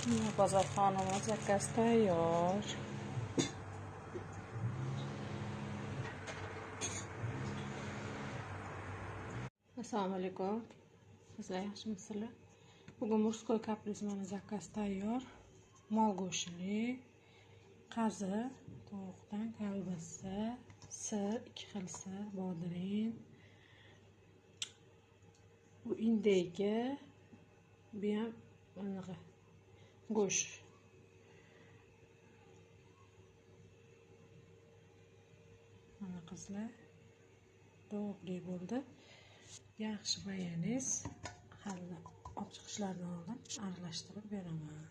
Bozor xonimi zakaz tayyor. Assalomu alaykum. Sizlar yaxshimisizlar? Bugun murskoy kapris mana zakaz tayyor. Mol go'shtli, qazi, tovuqdan kolbasa, sir, 2 xil sir, bodring. Bu indeyki, bu ham anaqa go'sht. Mana qizlar, tovuqli bo'ldi. Yaxshi mayonez, hali olib chiqishlaridan oldin aralashtirib beraman.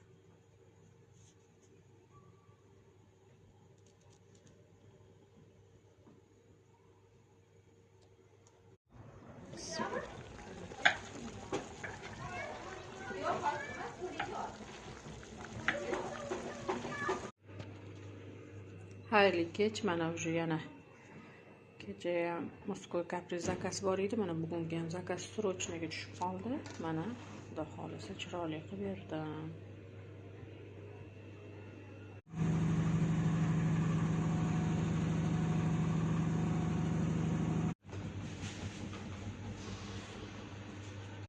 Xayrli kech, mana уже yana kecha ham murskoy kapris zakaz bor edi. Mana bugungi ham zakaz srochniga tushib qoldi. Mana xudo xolisa chiroyli qilib berdim.